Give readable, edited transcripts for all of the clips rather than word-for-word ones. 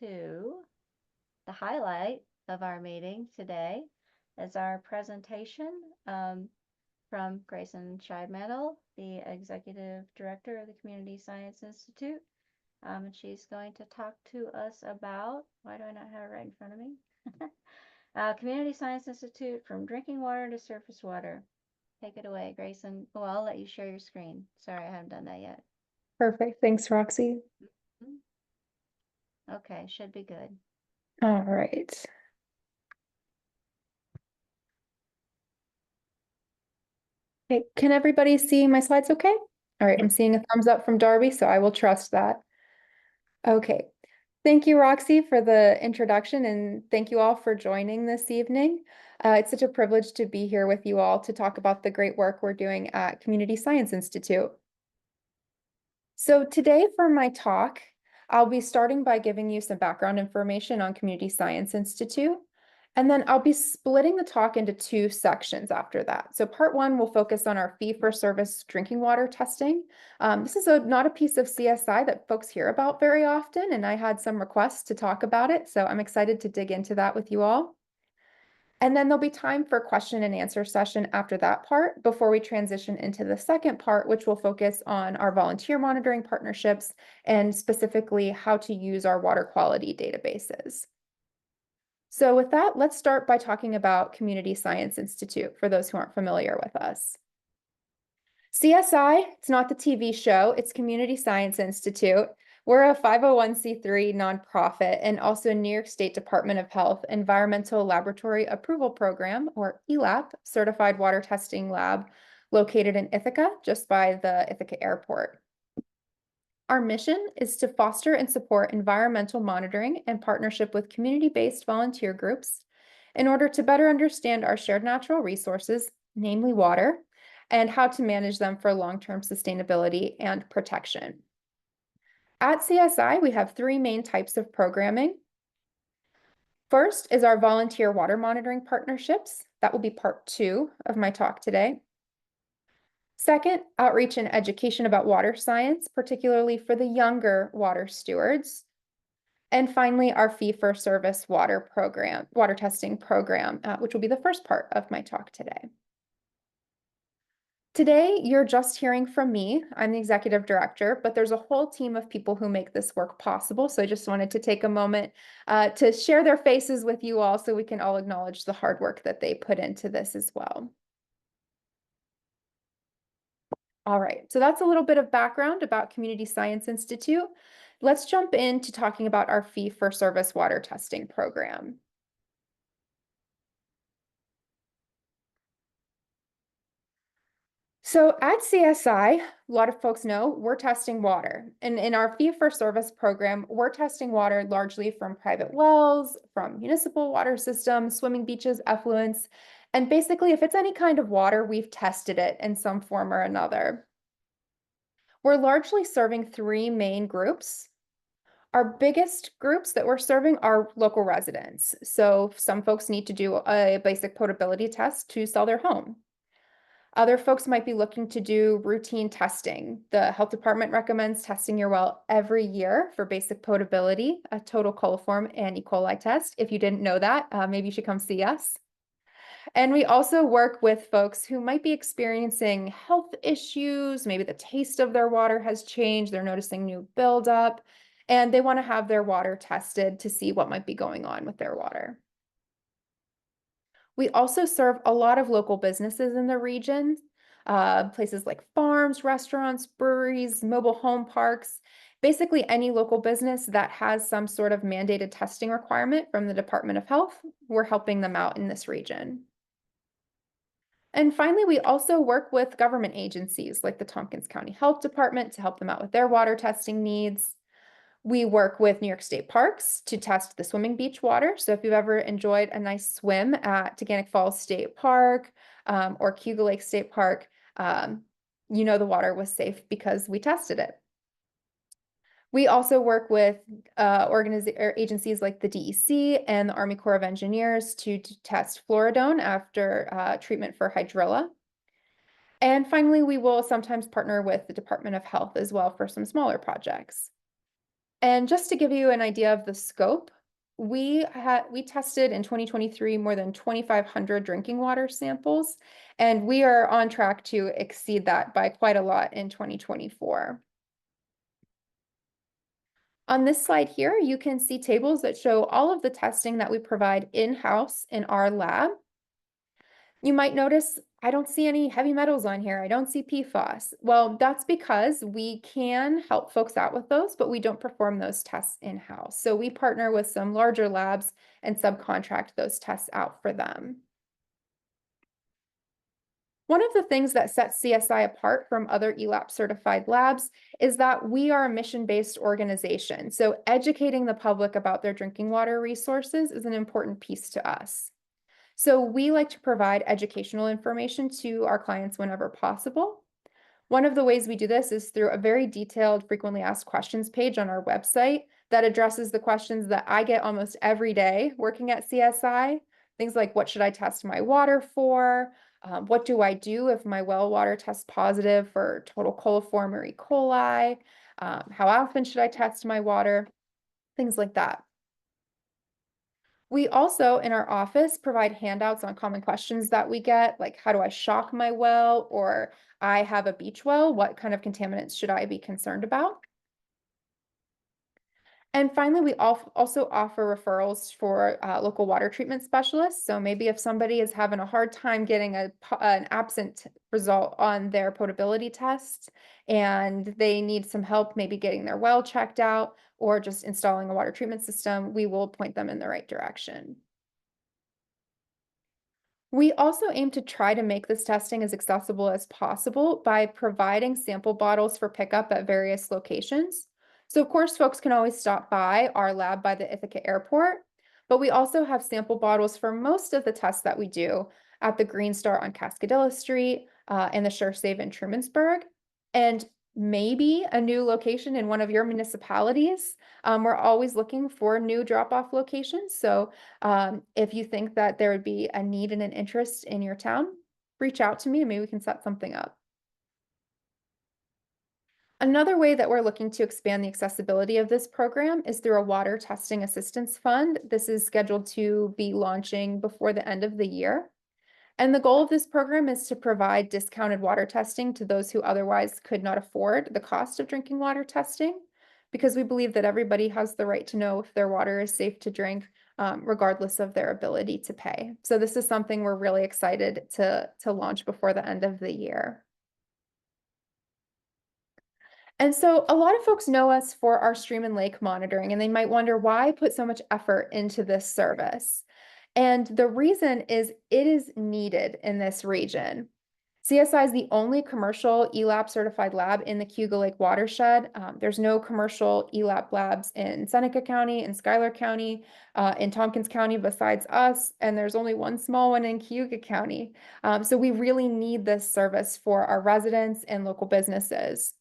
to the highlight of our meeting today is our presentation from Grayson Scheidmettle, the Executive Director of the Community Science Institute. And she's going to talk to us about, why do I not have it right in front of me? Community Science Institute, from drinking water to surface water. Take it away, Grayson. Well, I'll let you share your screen. Sorry, I haven't done that yet. Perfect. Thanks, Roxy. Okay, should be good. All right. Okay, can everybody see my slides okay? All right, I'm seeing a thumbs up from Darby, so I will trust that. Okay. Thank you, Roxy, for the introduction, and thank you all for joining this evening. It's such a privilege to be here with you all to talk about the great work we're doing at Community Science Institute. So today for my talk, I'll be starting by giving you some background information on Community Science Institute, and then I'll be splitting the talk into two sections after that. So part one will focus on our fee-for-service drinking water testing. This is not a piece of CSI that folks hear about very often, and I had some requests to talk about it, so I'm excited to dig into that with you all. And then there'll be time for a question and answer session after that part before we transition into the second part, which will focus on our volunteer monitoring partnerships and specifically how to use our water quality databases. So with that, let's start by talking about Community Science Institute for those who aren't familiar with us. CSI, it's not the TV show, it's Community Science Institute. We're a 501c3 nonprofit and also New York State Department of Health Environmental Laboratory Approval Program, or ELAP, certified water testing lab located in Ithaca, just by the Ithaca Airport. Our mission is to foster and support environmental monitoring and partnership with community-based volunteer groups in order to better understand our shared natural resources, namely water, and how to manage them for long-term sustainability and protection. At CSI, we have three main types of programming. First is our volunteer water monitoring partnerships. That will be part two of my talk today. Second, outreach and education about water science, particularly for the younger water stewards. And finally, our fee-for-service water testing program, which will be the first part of my talk today. Today, you're just hearing from me. I'm the executive director, but there's a whole team of people who make this work possible. So I just wanted to take a moment to share their faces with you all so we can all acknowledge the hard work that they put into this as well. All right, so that's a little bit of background about Community Science Institute. Let's jump into talking about our fee-for-service water testing program. So at CSI, a lot of folks know we're testing water. And in our fee-for-service program, we're testing water largely from private wells, from municipal water systems, swimming beaches, effluents. And basically, if it's any kind of water, we've tested it in some form or another. We're largely serving three main groups. Our biggest groups that we're serving are local residents. So some folks need to do a basic potability test to sell their home. Other folks might be looking to do routine testing. The health department recommends testing your well every year for basic potability, a total coliform and E. coli test. If you didn't know that, maybe you should come see us. And we also work with folks who might be experiencing health issues. Maybe the taste of their water has changed. They're noticing new buildup, and they want to have their water tested to see what might be going on with their water. We also serve a lot of local businesses in the region, places like farms, restaurants, breweries, mobile home parks, basically any local business that has some sort of mandated testing requirement from the Department of Health. We're helping them out in this region. And finally, we also work with government agencies like the Tompkins County Health Department to help them out with their water testing needs. We work with New York State Parks to test the swimming beach water. So if you've ever enjoyed a nice swim at Teganic Falls State Park or Cuba Lake State Park, you know the water was safe because we tested it. We also work with agencies like the DEC and the Army Corps of Engineers to test fluoridone after treatment for hydrilla. And finally, we will sometimes partner with the Department of Health as well for some smaller projects. And just to give you an idea of the scope, we tested in 2023 more than 2,500 drinking water samples, and we are on track to exceed that by quite a lot in 2024. On this slide here, you can see tables that show all of the testing that we provide in-house in our lab. You might notice I don't see any heavy metals on here. I don't see PFAS. Well, that's because we can help folks out with those, but we don't perform those tests in-house. So we partner with some larger labs and subcontract those tests out for them. One of the things that sets CSI apart from other ELAP certified labs is that we are a mission-based organization. So educating the public about their drinking water resources is an important piece to us. So we like to provide educational information to our clients whenever possible. One of the ways we do this is through a very detailed frequently asked questions page on our website that addresses the questions that I get almost every day working at CSI. Things like, what should I test my water for? What do I do if my well water tests positive for total coliform or E. coli? How often should I test my water? Things like that. We also, in our office, provide handouts on common questions that we get, like how do I shock my well, or I have a beach well, what kind of contaminants should I be concerned about? And finally, we also offer referrals for local water treatment specialists. So maybe if somebody is having a hard time getting an absent result on their potability test and they need some help maybe getting their well checked out or just installing a water treatment system, we will point them in the right direction. We also aim to try to make this testing as accessible as possible by providing sample bottles for pickup at various locations. So, of course, folks can always stop by our lab by the Ithaca Airport, but we also have sample bottles for most of the tests that we do at the Green Star on Cascadilla Street and the SureSave in Trumansburg, and maybe a new location in one of your municipalities. We're always looking for new drop-off locations. So if you think that there would be a need and an interest in your town, reach out to me and maybe we can set something up. Another way that we're looking to expand the accessibility of this program is through a water testing assistance fund. This is scheduled to be launching before the end of the year. And the goal of this program is to provide discounted water testing to those who otherwise could not afford the cost of drinking water testing, because we believe that everybody has the right to know if their water is safe to drink, regardless of their ability to pay. So this is something we're really excited to launch before the end of the year. And so a lot of folks know us for our stream and lake monitoring, and they might wonder why put so much effort into this service. And the reason is it is needed in this region. CSI is the only commercial ELAP certified lab in the Cayuga Lake watershed. There's no commercial ELAP labs in Seneca County, in Schuyler County, in Tompkins County besides us, and there's only one small one in Cayuga County. So we really need this service for our residents and local businesses.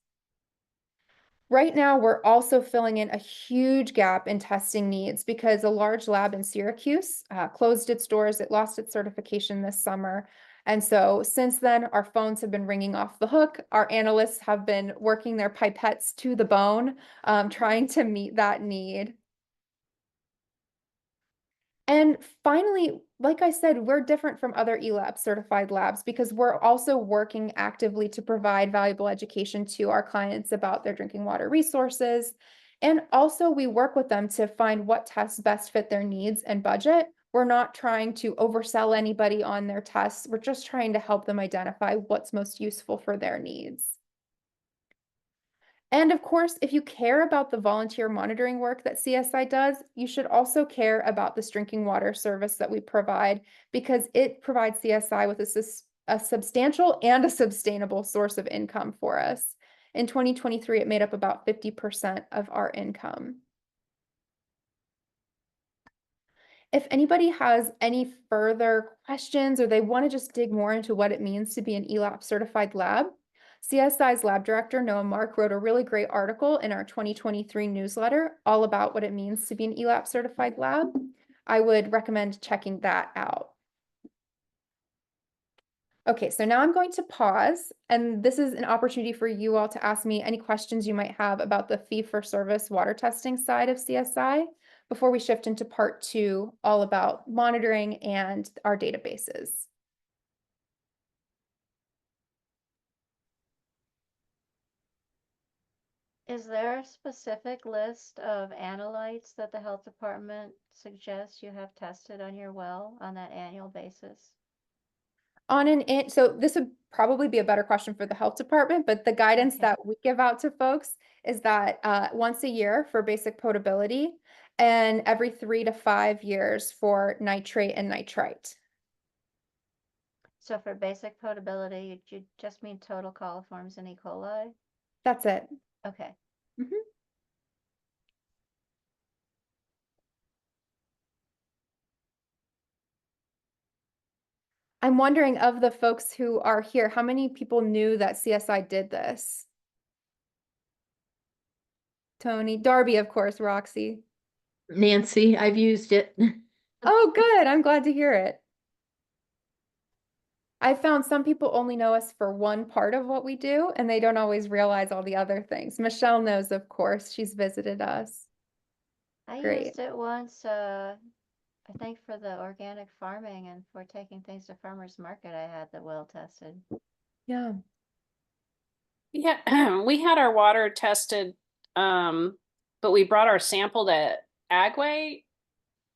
Right now, we're also filling in a huge gap in testing needs because a large lab in Syracuse closed its doors. It lost its certification this summer. And so since then, our phones have been ringing off the hook. Our analysts have been working their pipettes to the bone, trying to meet that need. And finally, like I said, we're different from other ELAB certified labs because we're also working actively to provide valuable education to our clients about their drinking water resources. And also we work with them to find what tests best fit their needs and budget. We're not trying to oversell anybody on their tests. We're just trying to help them identify what's most useful for their needs. And of course, if you care about the volunteer monitoring work that CSI does, you should also care about this drinking water service that we provide because it provides CSI with a substantial and a sustainable source of income for us. In 2023, it made up about 50% of our income. If anybody has any further questions or they want to just dig more into what it means to be an ELAP certified lab, CSI's lab director, Noah Mark, wrote a really great article in our 2023 newsletter all about what it means to be an ELAP certified lab. I would recommend checking that out. Okay, so now I'm going to pause, and this is an opportunity for you all to ask me any questions you might have about the fee-for-service water testing side of CSI before we shift into part 2, all about monitoring and our databases. Is there a specific list of analytes that the health department suggests you have tested on your well on that annual basis? So this would probably be a better question for the health department, but the guidance Okay. that we give out to folks is that once a year for basic potability and every 3 to 5 years for nitrate and nitrite. So for basic potability, you just mean total coliforms and E. coli? That's it. Okay. Mhm. I'm wondering, of the folks who are here, how many people knew that CSI did this? Tony, Darby, of course, Roxy. Nancy, I've used it. Oh, good. I'm glad to hear it. I found some people only know us for one part of what we do, and they don't always realize all the other things. Michelle knows, of course. She's visited us. I Great. used it once, I think for the organic farming and for taking things to farmers market, I had the well tested. Yeah. Yeah, we had our water tested, but we brought our sample to Agway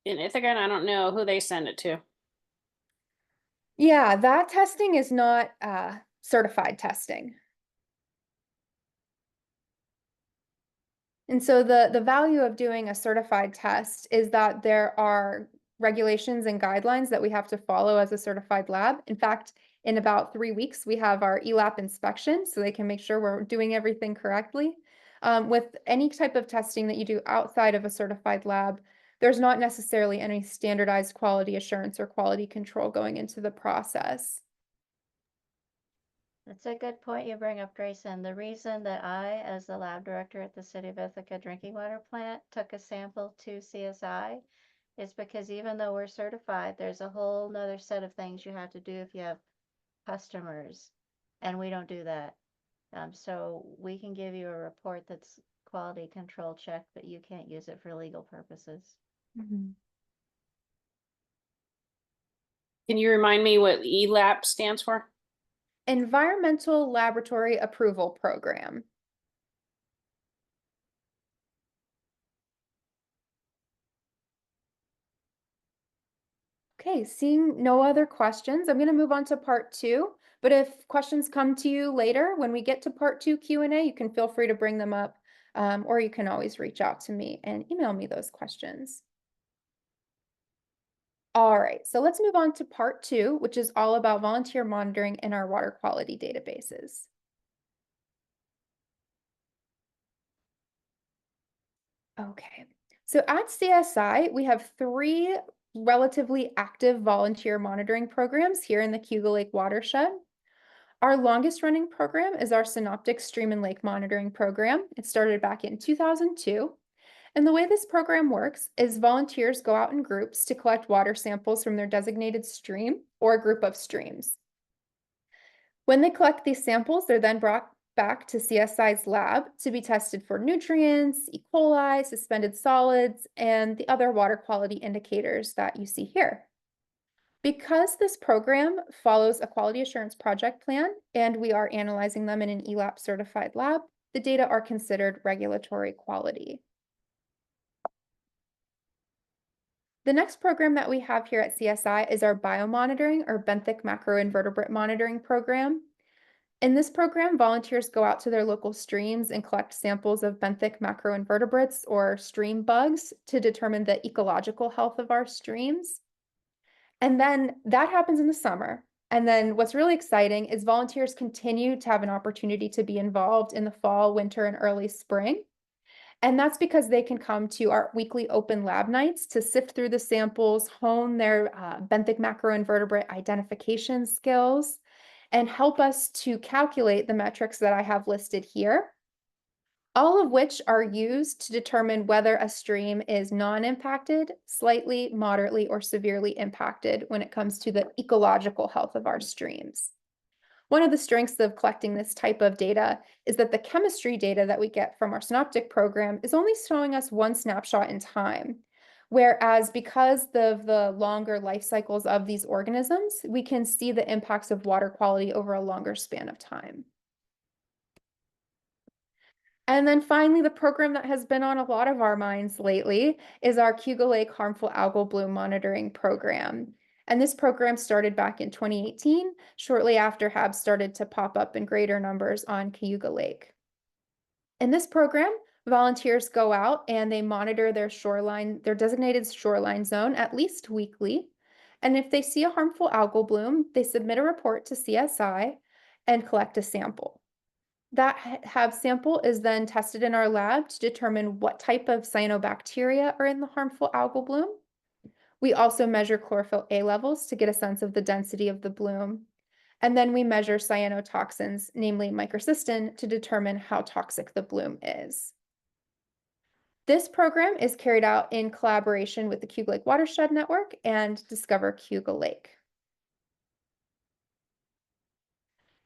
in Ithaca, and I don't know who they send it to. Yeah, that testing is not certified testing. And so the value of doing a certified test is that there are regulations and guidelines that we have to follow as a certified lab. In fact, in about 3 weeks, we have our ELAP inspection, so they can make sure we're doing everything correctly. With any type of testing that you do outside of a certified lab, there's not necessarily any standardized quality assurance or quality control going into the process. That's a good point you bring up, Grayson. The reason that I, as the lab director at the City of Ithaca drinking water plant, took a sample to CSI is because even though we're certified, there's a whole nother set of things you have to do if you have customers, and we don't do that. So we can give you a report that's quality control check, but you can't use it for legal purposes. Mhm. Can you remind me what ELAP stands for? Environmental Laboratory Approval Program. Okay, seeing no other questions, I'm going to move on to part 2. But if questions come to you later, when we get to part 2 Q&A, you can feel free to bring them up, or you can always reach out to me and email me those questions. All right, so let's move on to part 2, which is all about volunteer monitoring in our water quality databases. Okay, so at CSI, we have 3 relatively active volunteer monitoring programs here in the Cuba Lake watershed. Our longest running program is our Synoptic Stream and Lake Monitoring Program. It started back in 2002. And the way this program works is volunteers go out in groups to collect water samples from their designated stream or a group of streams. When they collect these samples, they're then brought back to CSI's lab to be tested for nutrients, E. coli, suspended solids, and the other water quality indicators that you see here. Because this program follows a quality assurance project plan and we are analyzing them in an ELAP certified lab, the data are considered regulatory quality. The next program that we have here at CSI is our biomonitoring or benthic macroinvertebrate monitoring program. In this program, volunteers go out to their local streams and collect samples of benthic macroinvertebrates or stream bugs to determine the ecological health of our streams. And then that happens in the summer. And then what's really exciting is volunteers continue to have an opportunity to be involved in the fall, winter, and early spring. And that's because they can come to our weekly open lab nights to sift through the samples, hone their benthic macroinvertebrate identification skills, and help us to calculate the metrics that I have listed here, all of which are used to determine whether a stream is non-impacted, slightly, moderately, or severely impacted when it comes to the ecological health of our streams. One of the strengths of collecting this type of data is that the chemistry data that we get from our synoptic program is only showing us one snapshot in time. Whereas because of the longer life cycles of these organisms, we can see the impacts of water quality over a longer span of time. And then finally, the program that has been on a lot of our minds lately is our Cayuga Lake Harmful Algal Bloom Monitoring Program. And this program started back in 2018, shortly after HABs started to pop up in greater numbers on Cayuga Lake. In this program, volunteers go out and they monitor their shoreline, their designated shoreline zone at least weekly. And if they see a harmful algal bloom, they submit a report to CSI and collect a sample. That HAB sample is then tested in our lab to determine what type of cyanobacteria are in the harmful algal bloom. We also measure chlorophyll A levels to get a sense of the density of the bloom. And then we measure cyanotoxins, namely microcystin, to determine how toxic the bloom is. This program is carried out in collaboration with the Cayuga Lake Watershed Network and Discover Cayuga Lake.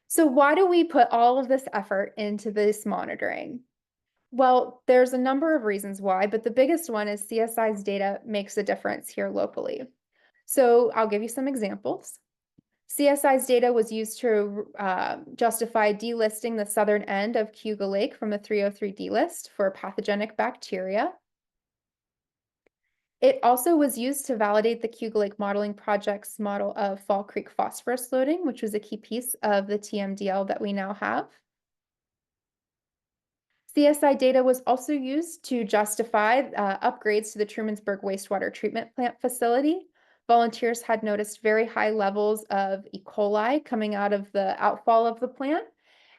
So why do we put all of this effort into this monitoring? Well, there's a number of reasons why, but the biggest one is CSI's data makes a difference here locally. So I'll give you some examples. CSI's data was used to justify delisting the southern end of Cayuga Lake from the 303D list for pathogenic bacteria. It also was used to validate the Cayuga Lake Modeling Project's model of Fall Creek phosphorus loading, which was a key piece of the TMDL that we now have. CSI data was also used to justify upgrades to the Trumansburg wastewater treatment plant facility. Volunteers had noticed very high levels of E. coli coming out of the outfall of the plant.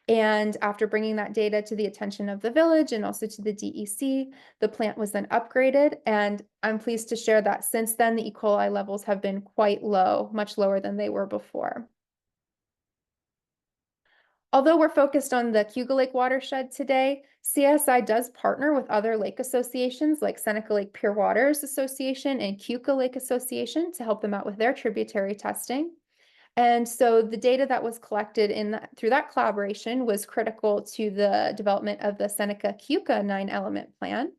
And after bringing that data to the attention of the village and also to the DEC, the plant was then upgraded. And I'm pleased to share that since then, the E. coli levels have been quite low, much lower than they were before. Although we're focused on the Cayuga Lake watershed today, CSI does partner with other lake associations like Seneca Lake Pure Waters Association and Cayuga Lake Association to help them out with their tributary testing. And so the data that was collected through that collaboration was critical to the development of the Seneca Cayuga 9-element plan.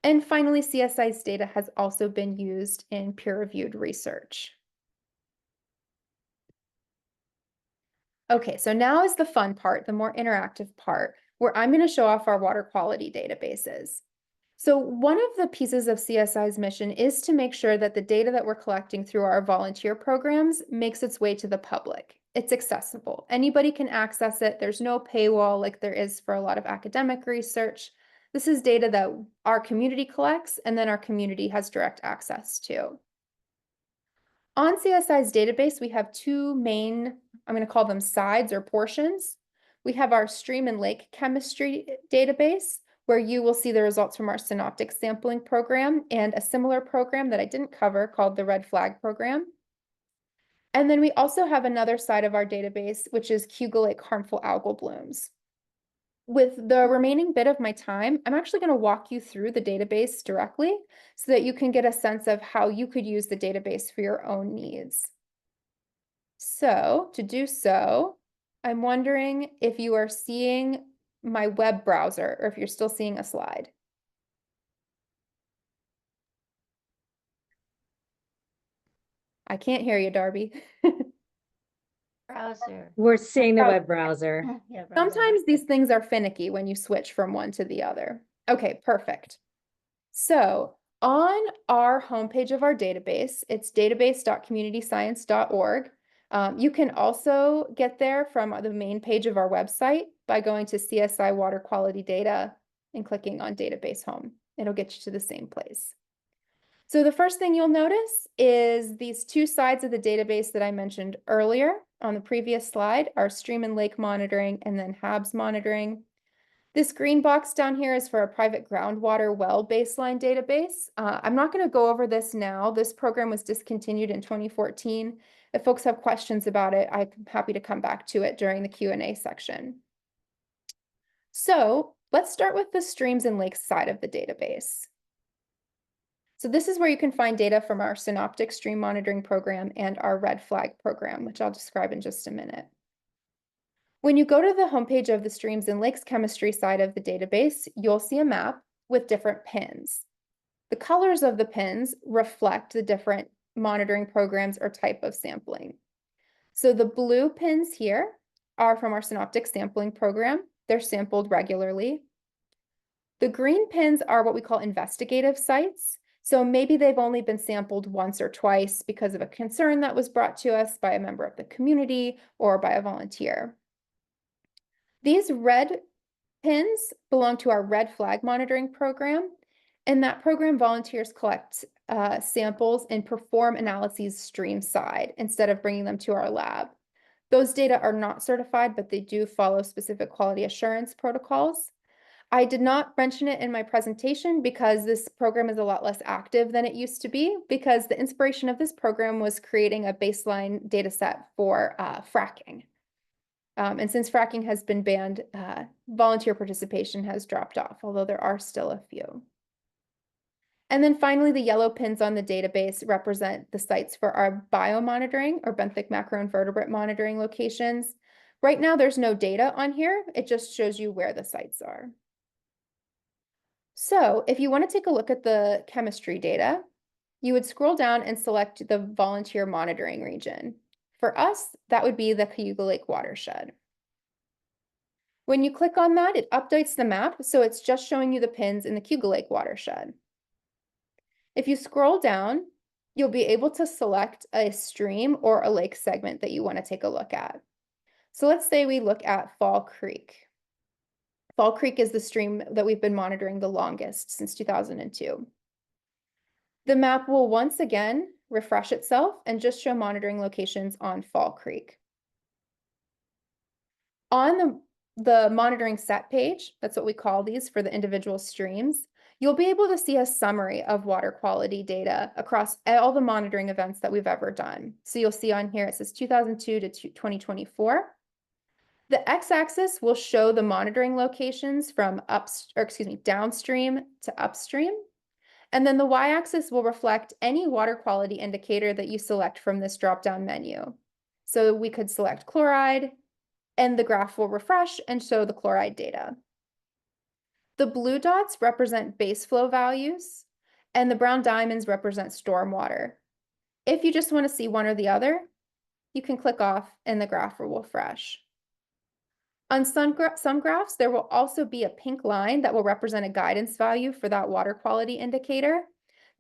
And finally, CSI's data has also been used in peer-reviewed research. Okay, so now is the fun part, the more interactive part, where I'm going to show off our water quality databases. So one of the pieces of CSI's mission is to make sure that the data that we're collecting through our volunteer programs makes its way to the public. It's accessible. Anybody can access it. There's no paywall like there is for a lot of academic research. This is data that our community collects and then our community has direct access to. On CSI's database, we have two main, I'm going to call them sides or portions. We have our stream and lake chemistry database, where you will see the results from our synoptic sampling program and a similar program that I didn't cover called the Red Flag program. And then we also have another side of our database, which is Cayuga Lake harmful algal blooms. With the remaining bit of my time, I'm actually going to walk you through the database directly so that you can get a sense of how you could use the database for your own needs. So to do so, I'm wondering if you are seeing my web browser or if you're still seeing a slide. I can't hear you, Darby. Browser. We're seeing the Oh. web browser. Yeah, browser. Sometimes these things are finicky when you switch from one to the other. Okay, perfect. So on our homepage of our database, it's database.communityscience.org. You can also get there from the main page of our website by going to CSI Water Quality Data and clicking on Database Home. It'll get you to the same place. So the first thing you'll notice is these two sides of the database that I mentioned earlier on the previous slide, our stream and lake monitoring and then HABs monitoring. This green box down here is for a private groundwater well baseline database. I'm not going to go over this now. This program was discontinued in 2014. If folks have questions about it, I'm happy to come back to it during the Q&A section. So let's start with the streams and lakes side of the database. So this is where you can find data from our synoptic stream monitoring program and our red flag program, which I'll describe in just a minute. When you go to the homepage of the Streams and Lakes Chemistry side of the database, you'll see a map with different pins. The colors of the pins reflect the different monitoring programs or type of sampling. So the blue pins here are from our synoptic sampling program. They're sampled regularly. The green pins are what we call investigative sites. So maybe they've only been sampled once or twice because of a concern that was brought to us by a member of the community or by a volunteer. These red pins belong to our red flag monitoring program. In that program, volunteers collect samples and perform analyses stream side instead of bringing them to our lab. Those data are not certified, but they do follow specific quality assurance protocols. I did not mention it in my presentation because this program is a lot less active than it used to be, because the inspiration of this program was creating a baseline data set for fracking. And since fracking has been banned, volunteer participation has dropped off, although there are still a few. And then finally, the yellow pins on the database represent the sites for our biomonitoring or benthic macroinvertebrate monitoring locations. Right now, there's no data on here. It just shows you where the sites are. So if you want to take a look at the chemistry data, you would scroll down and select the volunteer monitoring region. For us, that would be the Cayuga Lake watershed. When you click on that, it updates the map, so it's just showing you the pins in the Cayuga Lake watershed. If you scroll down, you'll be able to select a stream or a lake segment that you want to take a look at. So let's say we look at Fall Creek. Fall Creek is the stream that we've been monitoring the longest since 2002. The map will once again refresh itself and just show monitoring locations on Fall Creek. On the monitoring set page, that's what we call these for the individual streams, you'll be able to see a summary of water quality data across all the monitoring events that we've ever done. So you'll see on here, it says 2002 to 2024. The x-axis will show the monitoring locations from downstream to upstream. And then the y-axis will reflect any water quality indicator that you select from this drop-down menu. So we could select chloride, and the graph will refresh and show the chloride data. The blue dots represent base flow values, and the brown diamonds represent stormwater. If you just want to see one or the other, you can click off and the graph will refresh. On some graphs, there will also be a pink line that will represent a guidance value for that water quality indicator.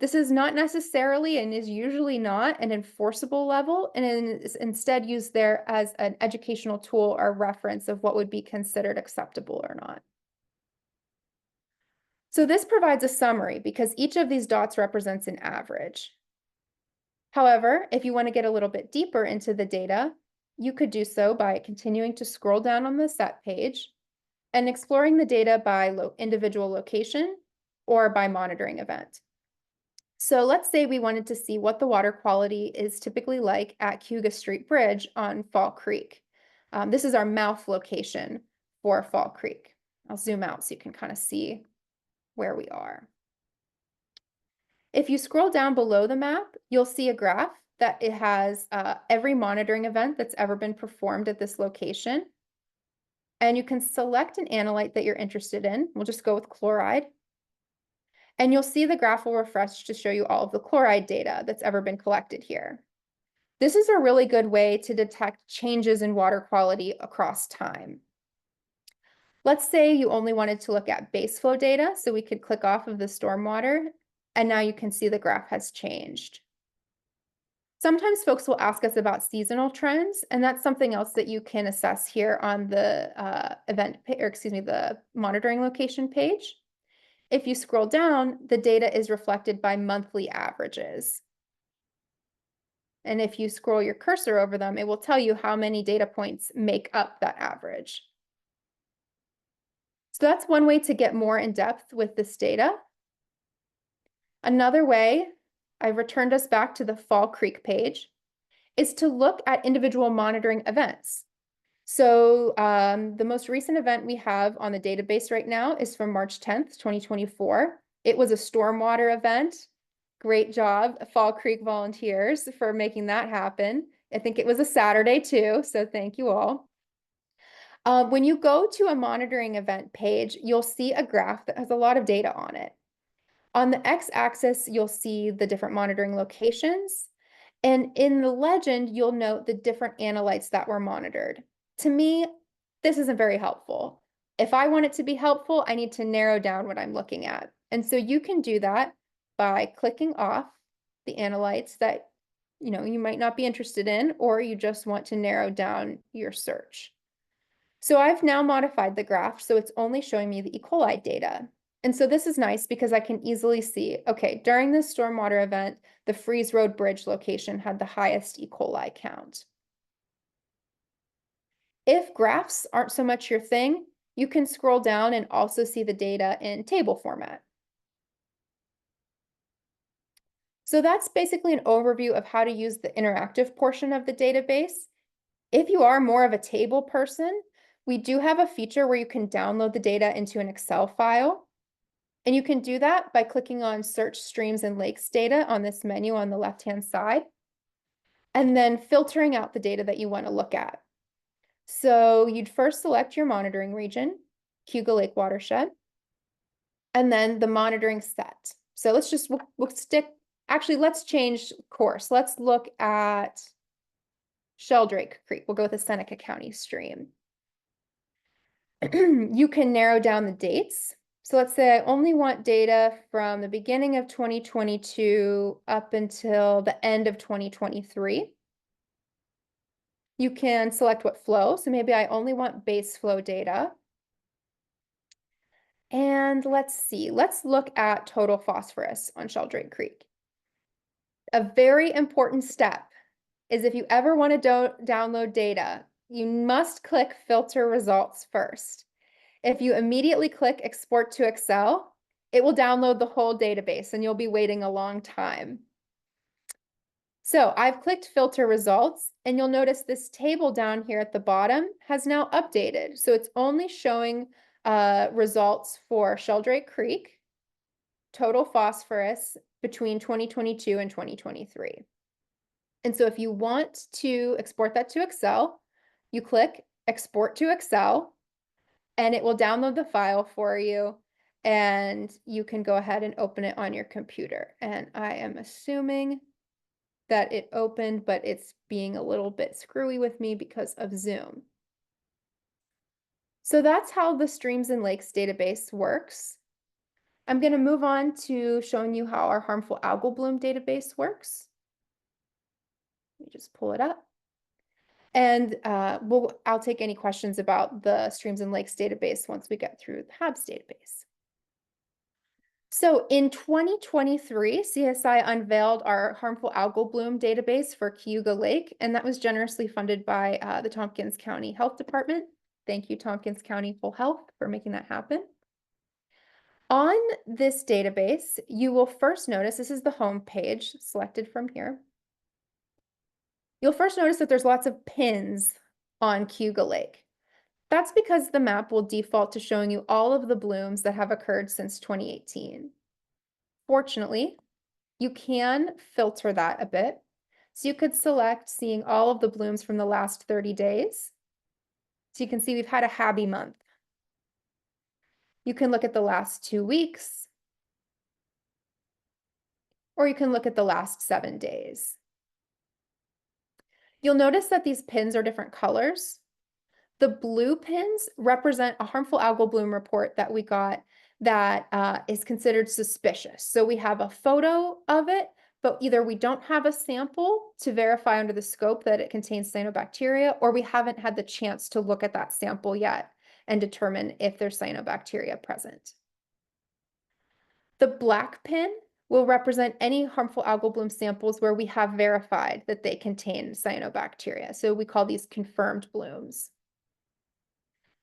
This is not necessarily and is usually not an enforceable level, and is instead used there as an educational tool or reference of what would be considered acceptable or not. So this provides a summary because each of these dots represents an average. However, if you want to get a little bit deeper into the data, you could do so by continuing to scroll down on the set page and exploring the data by individual location or by monitoring event. So let's say we wanted to see what the water quality is typically like at Cayuga Street Bridge on Fall Creek. This is our mouth location for Fall Creek. I'll zoom out so you can kind of see where we are. If you scroll down below the map, you'll see a graph that it has every monitoring event that's ever been performed at this location. And you can select an analyte that you're interested in. We'll just go with chloride. And you'll see the graph will refresh to show you all of the chloride data that's ever been collected here. This is a really good way to detect changes in water quality across time. Let's say you only wanted to look at base flow data, so we could click off of the stormwater, and now you can see the graph has changed. Sometimes folks will ask us about seasonal trends, and that's something else that you can assess here on the the monitoring location page. If you scroll down, the data is reflected by monthly averages. And if you scroll your cursor over them, it will tell you how many data points make up that average. So that's one way to get more in depth with this data. Another way, I've returned us back to the Fall Creek page, is to look at individual monitoring events. So the most recent event we have on the database right now is from March 10th, 2024. It was a stormwater event. Great job, Fall Creek volunteers, for making that happen. I think it was a Saturday too, so thank you all. When you go to a monitoring event page, you'll see a graph that has a lot of data on it. On the x-axis, you'll see the different monitoring locations. And in the legend, you'll note the different analytes that were monitored. To me, this isn't very helpful. If I want it to be helpful, I need to narrow down what I'm looking at. And so you can do that by clicking off the analytes that you might not be interested in, or you just want to narrow down your search. So I've now modified the graph so it's only showing me the E. coli data. And so this is nice because I can easily see, okay, during this stormwater event, the Freeze Road Bridge location had the highest E. coli count. If graphs aren't so much your thing, you can scroll down and also see the data in table format. So that's basically an overview of how to use the interactive portion of the database. If you are more of a table person, we do have a feature where you can download the data into an Excel file. And you can do that by clicking on Search Streams and Lakes Data on this menu on the left-hand side, and then filtering out the data that you want to look at. So you'd first select your monitoring region, Cayuga Lake Watershed, and then the monitoring set. So let's change course. Let's look at Sheldrake Creek. We'll go with the Seneca County stream. You can narrow down the dates. So let's say I only want data from the beginning of 2022 up until the end of 2023. You can select what flow. So maybe I only want base flow data. And let's see, let's look at total phosphorus on Sheldrake Creek. A very important step is if you ever want to download data, you must click Filter Results first. If you immediately click Export to Excel, it will download the whole database and you'll be waiting a long time. So I've clicked Filter Results, and you'll notice this table down here at the bottom has now updated. So it's only showing results for Sheldrake Creek, total phosphorus between 2022 and 2023. And so if you want to export that to Excel, you click Export to Excel, and it will download the file for you, and you can go ahead and open it on your computer. And I am assuming that it opened, but it's being a little bit screwy with me because of Zoom. So that's how the Streams and Lakes database works. I'm going to move on to showing you how our harmful algal bloom database works. Let me just pull it up. And I'll take any questions about the Streams and Lakes database once we get through the HABS database. So in 2023, CSI unveiled our harmful algal bloom database for Cayuga Lake, and that was generously funded by the Tompkins County Health Department. Thank you, Tompkins County Full Health, for making that happen. On this database, you will first notice, this is the home page selected from here. You'll first notice that there's lots of pins on Cayuga Lake. That's because the map will default to showing you all of the blooms that have occurred since 2018. Fortunately, you can filter that a bit. So you could select seeing all of the blooms from the last 30 days. So you can see we've had a happy month. You can look at the last 2 weeks, or you can look at the last 7 days. You'll notice that these pins are different colors. The blue pins represent a harmful algal bloom report that we got that is considered suspicious. So we have a photo of it, but either we don't have a sample to verify under the scope that it contains cyanobacteria, or we haven't had the chance to look at that sample yet and determine if there's cyanobacteria present. The black pin will represent any harmful algal bloom samples where we have verified that they contain cyanobacteria. So we call these confirmed blooms.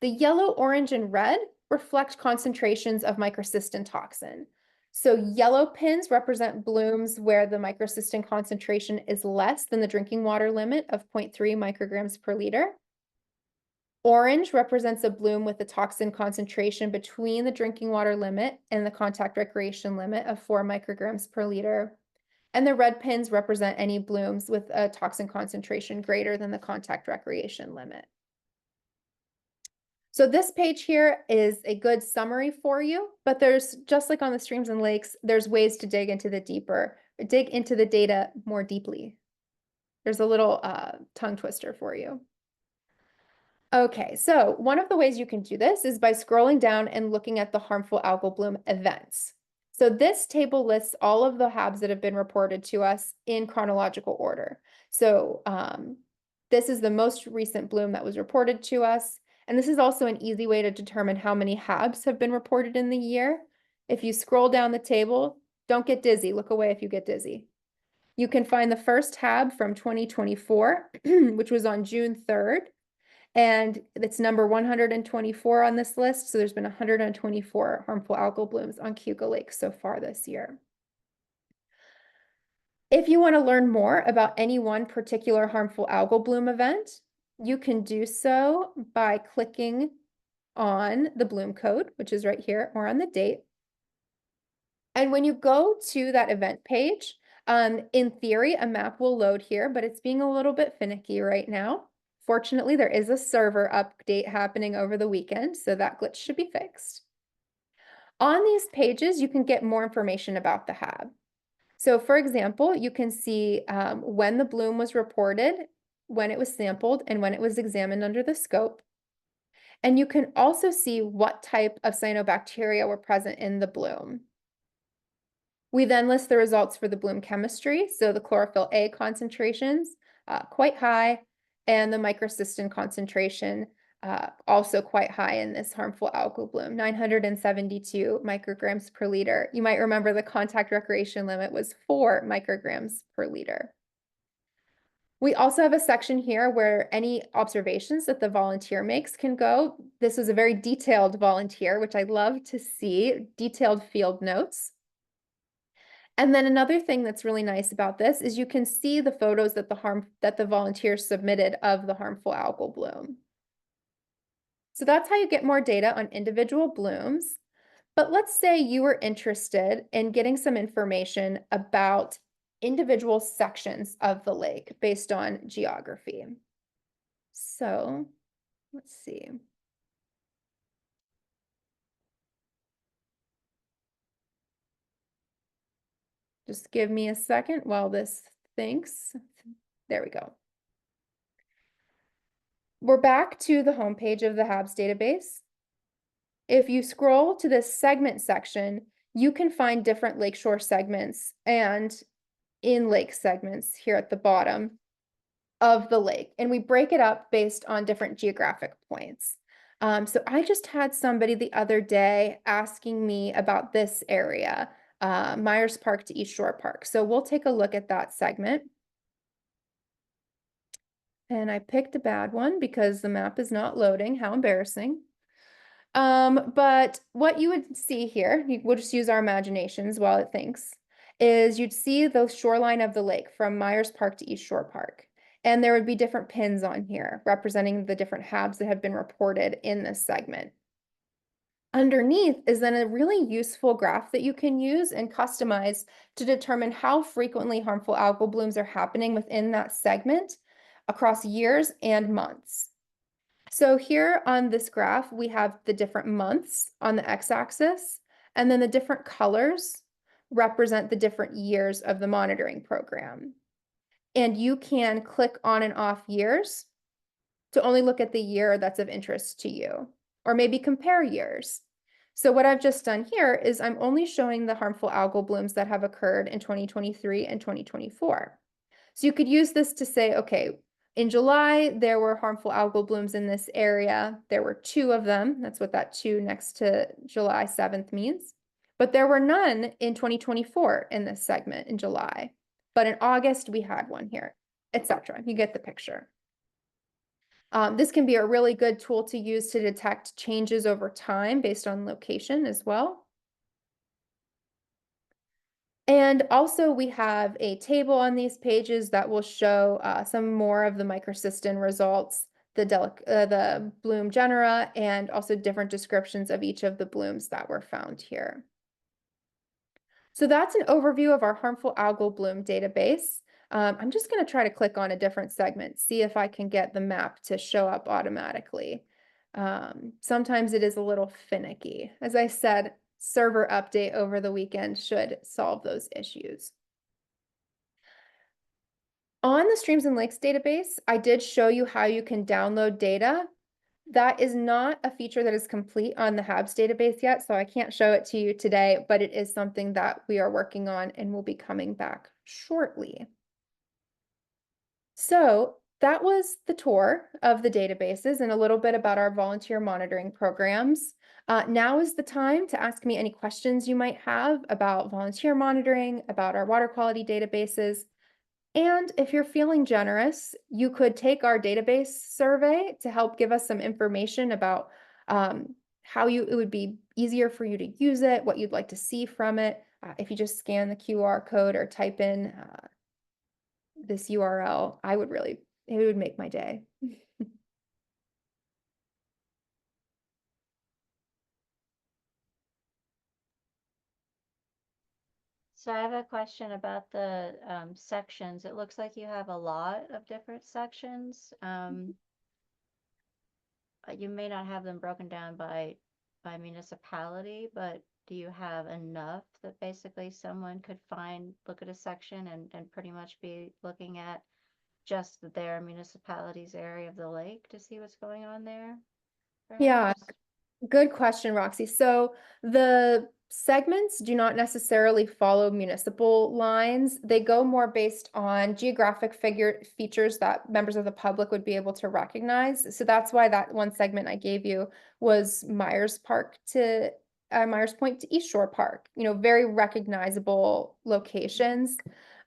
The yellow, orange, and red reflect concentrations of microcystin toxin. So yellow pins represent blooms where the microcystin concentration is less than the drinking water limit of 0.3 micrograms per liter. Orange represents a bloom with a toxin concentration between the drinking water limit and the contact recreation limit of 4 micrograms per liter. And the red pins represent any blooms with a toxin concentration greater than the contact recreation limit. So this page here is a good summary for you, but there's, just like on the streams and lakes, there's ways to dig into the data more deeply. There's a little tongue twister for you. Okay, so one of the ways you can do this is by scrolling down and looking at the harmful algal bloom events. So this table lists all of the HABs that have been reported to us in chronological order. So this is the most recent bloom that was reported to us. And this is also an easy way to determine how many HABs have been reported in the year. If you scroll down the table, don't get dizzy. Look away if you get dizzy. You can find the first HAB from 2024, which was on June 3rd. And it's number 124 on this list. So there's been 124 harmful algal blooms on Cayuga Lake so far this year. If you want to learn more about any one particular harmful algal bloom event, you can do so by clicking on the bloom code, which is right here, or on the date. And when you go to that event page, in theory, a map will load here, but it's being a little bit finicky right now. Fortunately, there is a server update happening over the weekend, so that glitch should be fixed. On these pages, you can get more information about the HAB. So for example, you can see when the bloom was reported, when it was sampled, and when it was examined under the scope. And you can also see what type of cyanobacteria were present in the bloom. We then list the results for the bloom chemistry. So the chlorophyll A concentrations, quite high, and the microcystin concentration, also quite high in this harmful algal bloom, 972 micrograms per liter. You might remember the contact recreation limit was 4 micrograms per liter. We also have a section here where any observations that the volunteer makes can go. This is a very detailed volunteer, which I love to see, detailed field notes. And then another thing that's really nice about this is you can see the photos that the volunteers submitted of the harmful algal bloom. So that's how you get more data on individual blooms. But let's say you were interested in getting some information about individual sections of the lake based on geography. So let's see. Just give me a second while this thinks. There we go. We're back to the homepage of the HABs database. If you scroll to the segment section, you can find different lakeshore segments and in-lake segments here at the bottom of the lake. And we break it up based on different geographic points. So I just had somebody the other day asking me about this area, Myers Park to East Shore Park. So we'll take a look at that segment. And I picked a bad one because the map is not loading. How embarrassing. But what you would see here, we'll just use our imaginations while it thinks, is you'd see the shoreline of the lake from Myers Park to East Shore Park. And there would be different pins on here representing the different HABs that have been reported in this segment. Underneath is then a really useful graph that you can use and customize to determine how frequently harmful algal blooms are happening within that segment across years and months. So here on this graph, we have the different months on the x-axis, and then the different colors represent the different years of the monitoring program. And you can click on and off years to only look at the year that's of interest to you, or maybe compare years. So what I've just done here is I'm only showing the harmful algal blooms that have occurred in 2023 and 2024. So you could use this to say, okay, in July, there were harmful algal blooms in this area. There were 2 of them. That's what that 2 next to July 7th means. But there were none in 2024 in this segment in July. But in August, we had one here, etc. You get the picture. This can be a really good tool to use to detect changes over time based on location as well. And also we have a table on these pages that will show some more of the microcystin results, the bloom genera, and also different descriptions of each of the blooms that were found here. So that's an overview of our harmful algal bloom database. I'm just going to try to click on a different segment, see if I can get the map to show up automatically. Sometimes it is a little finicky. As I said, server update over the weekend should solve those issues. On the Streams and Lakes database, I did show you how you can download data. That is not a feature that is complete on the HABS database yet, so I can't show it to you today, but it is something that we are working on and will be coming back shortly. So that was the tour of the databases and a little bit about our volunteer monitoring programs. Now is the time to ask me any questions you might have about volunteer monitoring, about our water quality databases. And if you're feeling generous, you could take our database survey to help give us some information about how it would be easier for you to use it, what you'd like to see from it. If you just scan the QR code or type in this URL, it would make my day. So I have a question about the sections. It looks like you have a lot of different sections. You may not have them broken down by municipality, but do you have enough that basically someone could look at a section and pretty much be looking at just their municipality's area of the lake to see what's going on there? Yeah, Perhaps? good question, Roxy. So the segments do not necessarily follow municipal lines. They go more based on geographic features that members of the public would be able to recognize. So that's why that one segment I gave you was Myers Point to East Shore Park, very recognizable locations.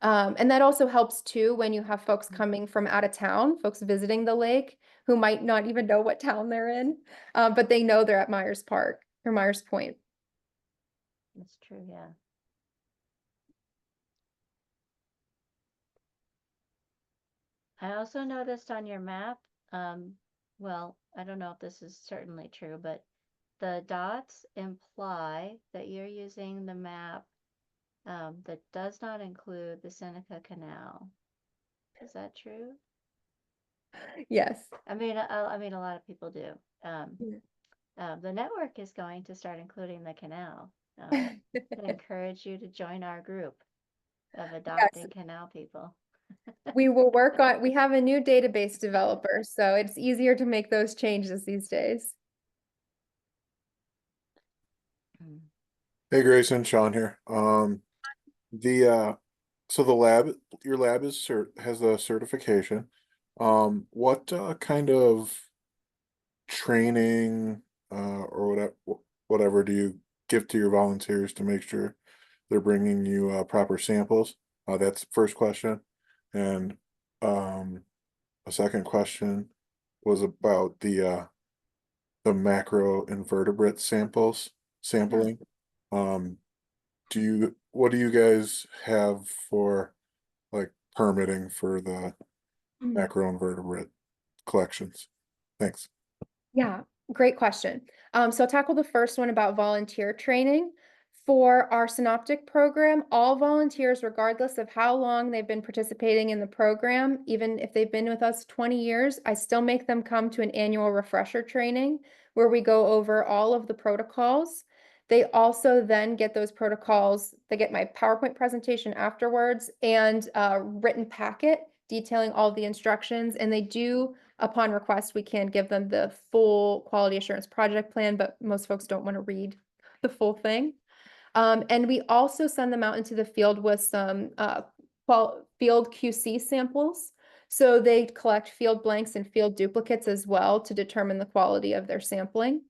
And that also helps too when you have folks coming from out of town, folks visiting the lake who might not even know what town they're in, but they know they're at Myers Park or Myers Point. That's true, yeah. I also noticed on your map, well, I don't know if this is certainly true, but the dots imply that you're using the map that does not include the Seneca Canal. Is that true? Yes. I mean, a lot of people do. The network is going to start including the canal. I encourage you to join our group of adopting canal people. We have a new database developer, so it's easier to make those changes these days. Hey Grayson, Sean here. So your lab has a certification. What kind of training or whatever do you give to your volunteers to make sure they're bringing you proper samples? That's the first question. And a second question was about the macro invertebrate sampling. What do you guys have for like permitting for the macroinvertebrate collections? Thanks. Yeah, great question. So I'll tackle the first one about volunteer training. For our synoptic program, all volunteers, regardless of how long they've been participating in the program, even if they've been with us 20 years, I still make them come to an annual refresher training where we go over all of the protocols. They also then get those protocols, they get my PowerPoint presentation afterwards and a written packet detailing all the instructions, and they do, upon request, we can give them the full quality assurance project plan, but most folks don't want to read the full thing. And we also send them out into the field with some field QC samples. So they collect field blanks and field duplicates as well to determine the quality of their sampling.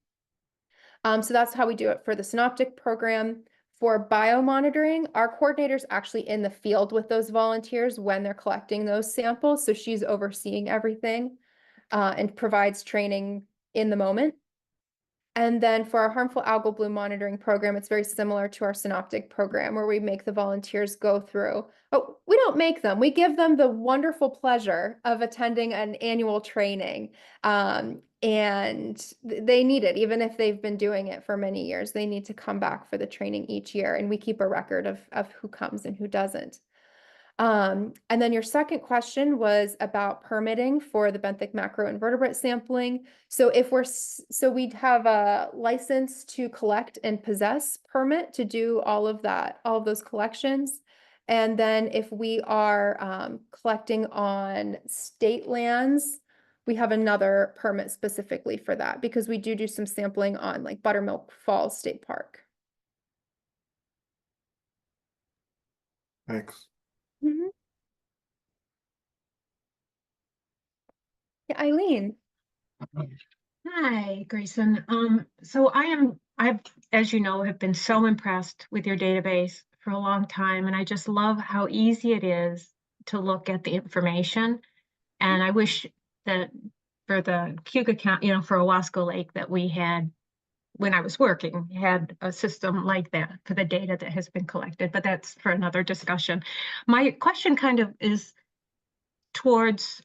So that's how we do it for the synoptic program. For biomonitoring, our coordinator's actually in the field with those volunteers when they're collecting those samples. So she's overseeing everything and provides training in the moment. And then for our harmful algal bloom monitoring program, it's very similar to our synoptic program where we make the volunteers go through. Oh, we don't make them. We give them the wonderful pleasure of attending an annual training. And they need it, even if they've been doing it for many years, they need to come back for the training each year. And we keep a record of who comes and who doesn't. And then your second question was about permitting for the benthic macroinvertebrate sampling. So we'd have a license to collect and possess permit to do all of that, all of those collections. And then if we are collecting on state lands, we have another permit specifically for that because we do some sampling on like Buttermilk Falls State Park. Thanks. Yeah, Eileen. Hi, Grayson. So I've, as you know, have been so impressed with your database for a long time, and I just love how easy it is to look at the information. And I wish that for the Cuga County, for Owasco Lake, that we had, when I was working, had a system like that for the data that has been collected, but that's for another discussion. My question kind of is towards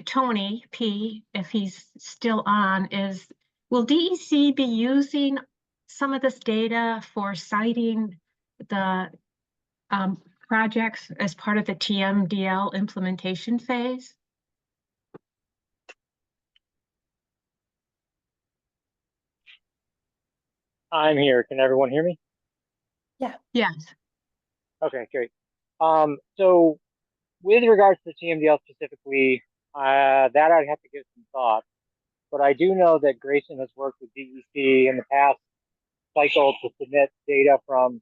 Tony P, if he's still on, is will DEC be using some of this data for citing the projects as part of the TMDL implementation phase? I'm here. Can everyone hear me? Yes. Okay, great. So with regards to TMDL specifically, that I'd have to give some thought. But I do know that Grayson has worked with DEC in the past cycle to submit data from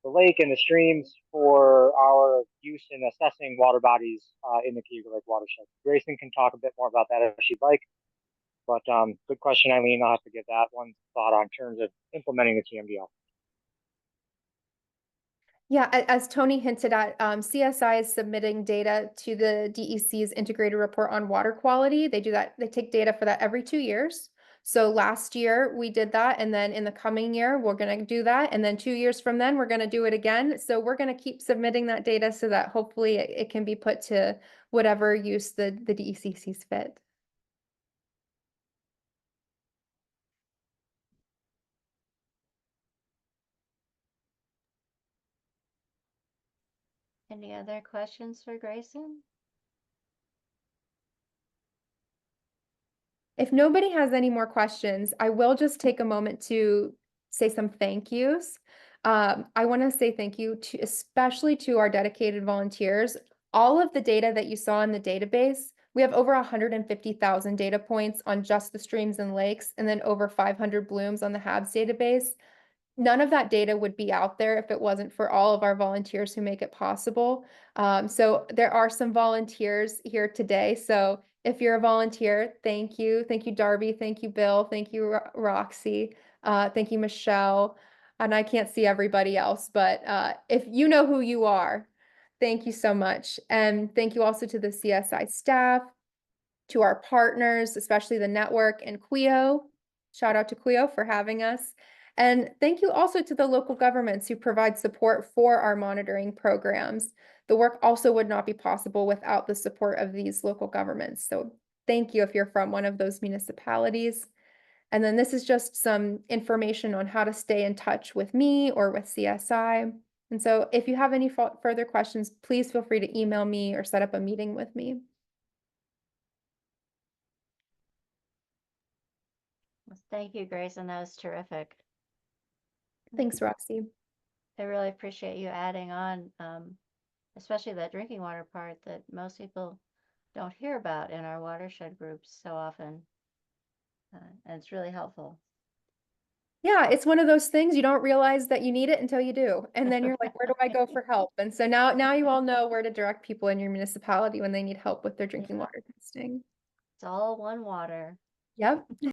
the lake and the streams for our use in assessing water bodies in the Cuba Lake watershed. Grayson can talk a bit more about that if she'd like. But good question, Eileen. I'll have to give that one thought on terms of implementing the TMDL. Yeah, as Tony hinted at, CSI is submitting data to the DEC's integrated report on water quality. They do that, they take data for that every 2 years. So last year we did that, and then in the coming year, we're gonna do that. And then 2 years from then, we're gonna do it again. So we're gonna keep submitting that data so that hopefully it can be put to whatever use the DEC sees fit. Any other questions for Grayson? If nobody has any more questions, I will just take a moment to say some thank yous. I want to say thank you to especially to our dedicated volunteers. All of the data that you saw in the database, we have over 150,000 data points on just the streams and lakes, and then over 500 blooms on the HABS database. None of that data would be out there if it wasn't for all of our volunteers who make it possible. So there are some volunteers here today. So if you're a volunteer, thank you. Thank you, Darby. Thank you, Bill. Thank you, Roxy. Thank you, Michelle. And I can't see everybody else, but if you know who you are, thank you so much. And thank you also to the CSI staff, to our partners, especially the network and CWIO. Shout out to CWIO for having us. And thank you also to the local governments who provide support for our monitoring programs. The work also would not be possible without the support of these local governments. So thank you if you're from one of those municipalities. And then this is just some information on how to stay in touch with me or with CSI. And so if you have any further questions, please feel free to email me or set up a meeting with me. Thank you, Grayson. That was terrific. Thanks, Roxy. I really appreciate you adding on, especially that drinking water part that most people don't hear about in our watershed groups so often. And it's really helpful. Yeah, it's one of those things you don't realize that you need it until you do. And then you're like, where do I go for help? And so now you all know where to direct people in your municipality when they need help with their drinking water testing. It's all one water. Yep.